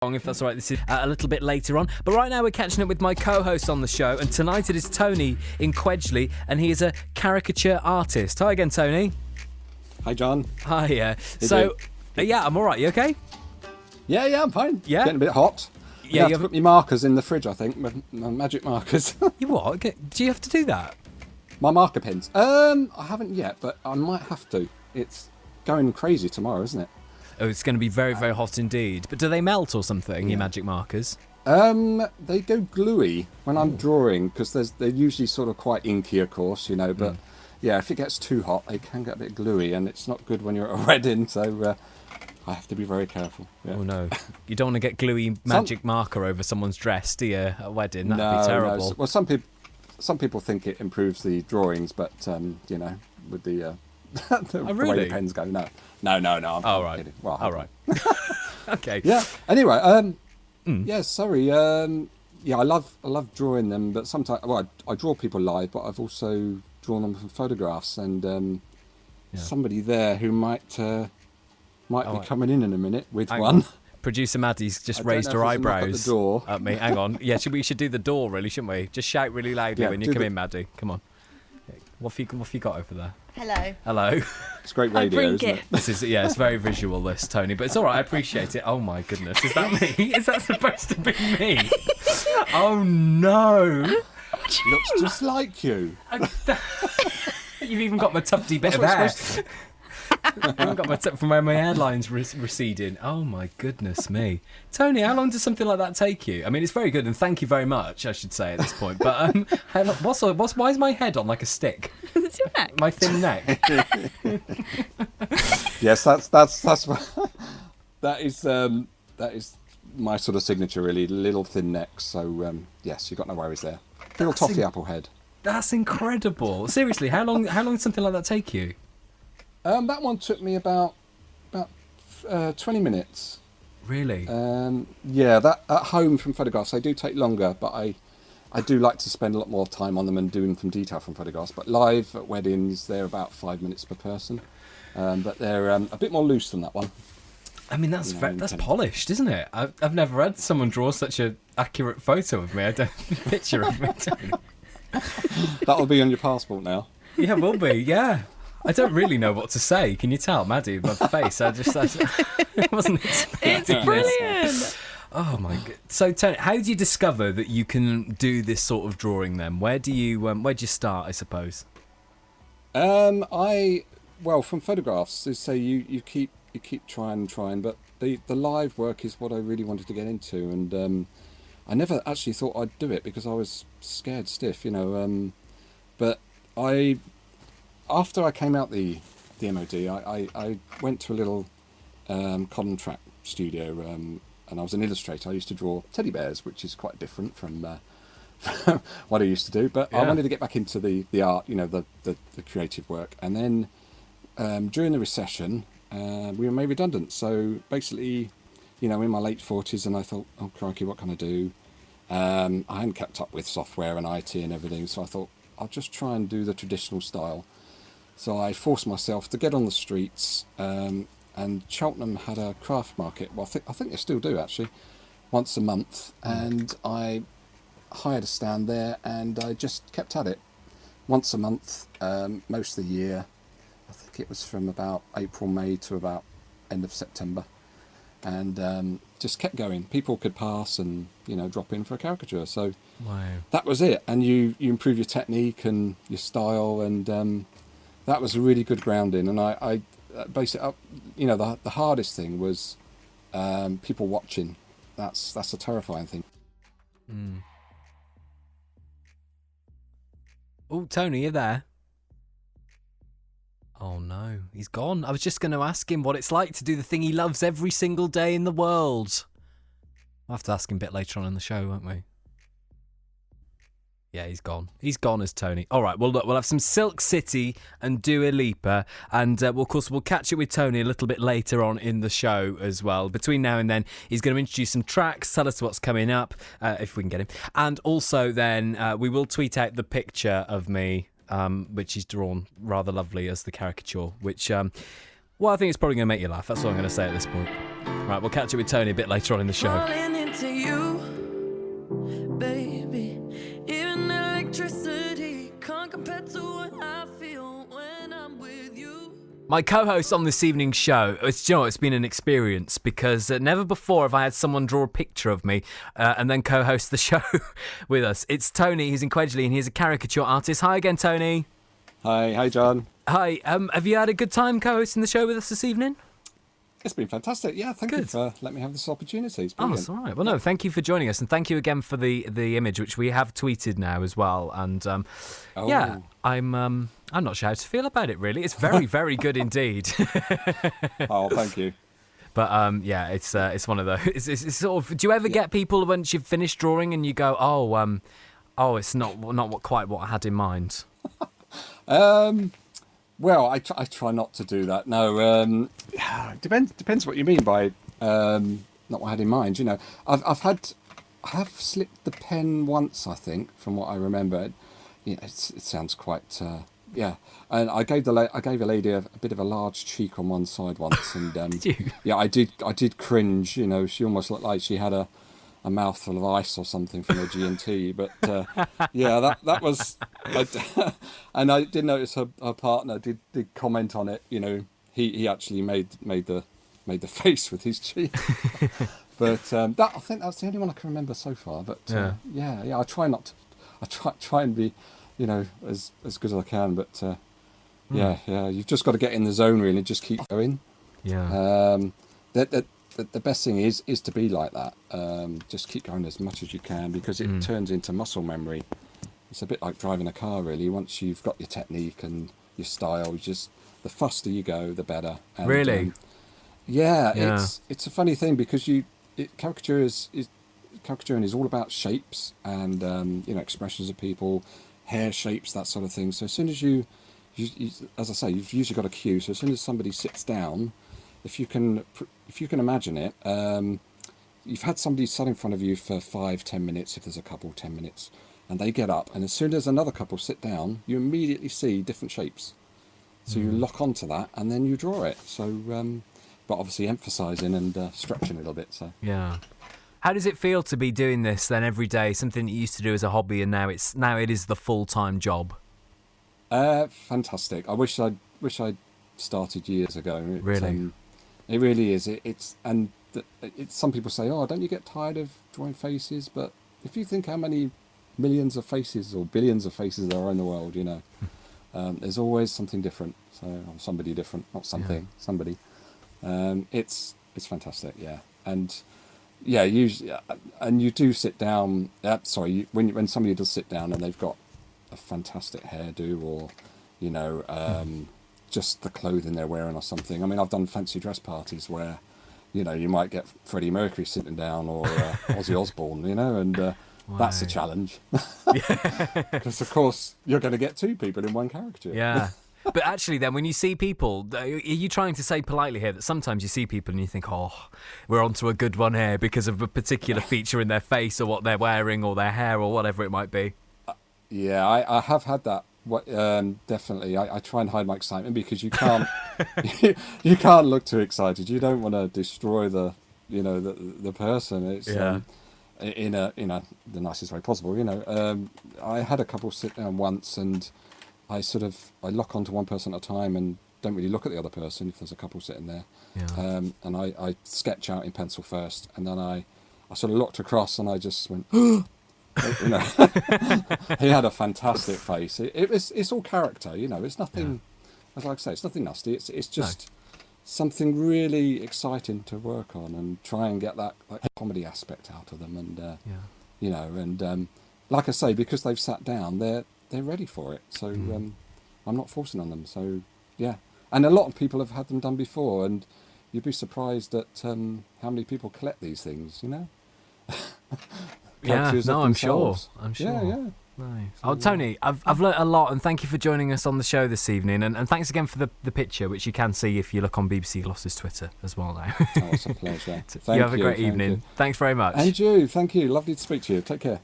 If that's all right, this is a little bit later on. But right now we're catching up with my co-host on the show, and tonight it is Tony in Quedgeley, and he is a caricature artist. Hi again, Tony. Hi, John. Hi, yeah. I'm all right. You okay? Yeah, I'm fine. Yeah? Getting a bit hot. Yeah, you have to put my markers in the fridge, I think. My magic markers. You what? Do you have to do that? My marker pens. I haven't yet, but I might have to. It's going crazy tomorrow, isn't it? Oh, it's going to be very, very hot indeed. But do they melt or something, your magic markers? They go gluey when I'm drawing, because they're usually sort of quite inky, of course, but yeah, if it gets too hot, they can get a bit gluey, and it's not good when you're at a wedding, so I have to be very careful. Yeah. Oh, no. You don't want to get gluey magic marker over someone's dress, do you, at a wedding? That'd be terrible. No. Well, some people think it improves the drawings, but, with the way the pens go, no. I'm kidding. Well, all right. Okay. Yeah. Anyway, yeah. Sorry. I love drawing them, but sometimes, I draw people live, but I've also drawn them from photographs, and somebody there who might be coming in a minute with one. Producer Maddie's just raised her eyebrows at me. Hang on. Yeah, we should do the door, really, shouldn't we? Just shout really loudly when you come in, Maddie. Come on. What have you got over there? Hello. It's great radio, isn't it? It's very visual, this, Tony, but it's all right. I appreciate it. Oh my goodness, is that me? Is that supposed to be me? Oh no! Looks just like you. You've even got my tufty bit of hair. I haven't got my from where my hairline's receding. Oh my goodness me, Tony! How long does something like that take you? I mean, it's very good, and thank you very much, I should say at this point. But why is my head on like a stick? It's your neck. My thin neck. Yes, that is my sort of signature, really. Little thin neck. So yes, you got no worries there. Little toffee apple head. That's incredible. Seriously, how long did something like that take you? That one took me about 20 minutes. Really? That at home from photographs, they do take longer, but I do like to spend a lot more time on them and doing some detail from photographs. But live at weddings, they're about 5 minutes per person. But they're a bit more loose than that one. I mean, that's polished, isn't it? I've never had someone draw such an accurate photo of me. I don't picture of me. That'll be on your passport now. Yeah, will be. Yeah. I don't really know what to say. Can you tell, Maddie, by the face? I wasn't expecting It's brilliant. This. Oh my god! So, Tony, how do you discover that you can do this sort of drawing? Then, where'd you start? I suppose. From photographs, they say you keep trying, but the live work is what I really wanted to get into, and I never actually thought I'd do it because I was scared stiff, but after I came out the MOD, I went to a little contract studio, and I was an illustrator. I used to draw teddy bears, which is quite different from what I used to do. But I wanted to get back into the art, the creative work. And then during the recession, we were made redundant. So basically, in my late 40s, and I thought, oh crikey, what can I do? I hadn't kept up with software and IT and everything, so I thought I'll just try and do the traditional style. So I forced myself to get on the streets, and Cheltenham had a craft market. Well, I think they still do, actually, once a month. And I hired a stand there, and I just kept at it. Once a month, most of the year. I think it was from about April, May to about end of September. And just kept going. People could pass and, drop in for a caricature. So that was it. And you improve your technique and your style, and that was a really good grounding. And I basically, the hardest thing was people watching. That's a terrifying thing. Oh, Tony, you there? Oh no, he's gone. I was just going to ask him what it's like to do the thing he loves every single day in the world. I'll have to ask him a bit later on in the show, won't we? Yeah, he's gone. He's gone as Tony. All right, well, look, we'll have some Silk City and Dua Lipa, and of course, we'll catch up with Tony a little bit later on in the show as well. Between now and then, he's going to introduce some tracks, tell us what's coming up, if we can get him. And also then, we will tweet out the picture of me, which is drawn rather lovely as the caricature, which, I think it's probably going to make you laugh. That's what I'm going to say at this point. Right, we'll catch up with Tony a bit later on in the show. Falling into you, baby. Even electricity can't compare to what I feel when I'm with you. My co-host on this evening's show, it's been an experience because never before have I had someone draw a picture of me and then co-host the show with us. It's Tony, he's in Quedgeley and he's a caricature artist. Hi again, Tony. Hi, John. Hi, have you had a good time co-hosting the show with us this evening? It's been fantastic. Yeah, thank you for letting me have this opportunity. It's brilliant. Oh, that's all right. Well, no, thank you for joining us, and thank you again for the image, which we have tweeted now as well. And yeah, I'm not sure how to feel about it really. It's very, very good indeed. Oh, thank you. But yeah, it's one of those. It's sort of. Do you ever get people once you've finished drawing and you go, oh, it's not quite what I had in mind? Well, I try not to do that. No, depends what you mean by not what I had in mind. You know, I have slipped the pen once, I think, from what I remember. You know, it sounds quite yeah. And I gave a lady a bit of a large cheek on one side once, and Did you? Yeah, I did cringe. You know, she almost looked like she had a mouthful of ice or something from her G&T, but yeah, that was, and I did notice her partner did comment on it. You know, he actually made the face with his cheek, but I think that's the only one I can remember so far. But yeah, I try not to, I try and be, you know, as good as I can. But yeah, you've just got to get in the zone really, and just keep going. Yeah. The best thing is to be like that. Just keep going as much as you can because it turns into muscle memory. It's a bit like driving a car, really. Once you've got your technique and your style, the faster you go, the better. And, really? Yeah. It's a funny thing because caricaturing is all about shapes and you know, expressions of people, hair shapes, that sort of thing. So as soon as you as I say, you've usually got a cue. So as soon as somebody sits down, if you can imagine it, you've had somebody sat in front of you for 5-10 minutes, if there's a couple, 10 minutes, and they get up, and as soon as another couple sit down, you immediately see different shapes. So you lock onto that, and then you draw it. So, but obviously emphasising and stretching a little bit. So yeah. How does it feel to be doing this then every day? Something that you used to do as a hobby, and now it is the full-time job. Fantastic. I wish I'd started years ago. Really. It really is. It's some people say, "Oh, don't you get tired of drawing faces?" But if you think how many millions of faces or billions of faces there are in the world, you know, there's always something different. So, or somebody different, not something, somebody. It's fantastic, yeah. And yeah, usually, and you do sit down. When somebody does sit down and they've got a fantastic hairdo, or you know. Just the clothing they're wearing or something. I mean, I've done fancy dress parties where, you know, you might get Freddie Mercury sitting down or Ozzy Osbourne, you know, and that's a challenge. Because, of course, you're going to get two people in one caricature. Yeah. But actually then, when you see people, are you trying to say politely here that sometimes you see people and you think, oh, we're onto a good one here because of a particular feature in their face or what they're wearing or their hair or whatever it might be? Yeah, I have had that. Definitely. I try and hide my excitement because you can't you can't look too excited. You don't want to destroy the person. It's in the nicest way possible. You know, I had a couple sit down once, and I lock onto one person at a time and don't really look at the other person if there's a couple sitting there. Yeah. And I sketch out in pencil first, and then I sort of looked across and I just went. You know, he had a fantastic face. It's all character, you know. It's nothing, as I say, it's nothing nasty. It's just something really exciting to work on and try and get that comedy aspect out of them. And you know, and like I say, because they've sat down, they're ready for it. So I'm not forcing on them. So yeah, and a lot of people have had them done before, and you'd be surprised at how many people collect these things. You know. Yeah, no, I'm sure. Yeah. Nice. Oh, Tony, I've learnt a lot, and thank you for joining us on the show this evening. And thanks again for the picture, which you can see if you look on BBC Gloucester's Twitter as well now. Oh, it's a pleasure. You have a great evening. Thanks very much. And you, thank you. Lovely to speak to you. Take care.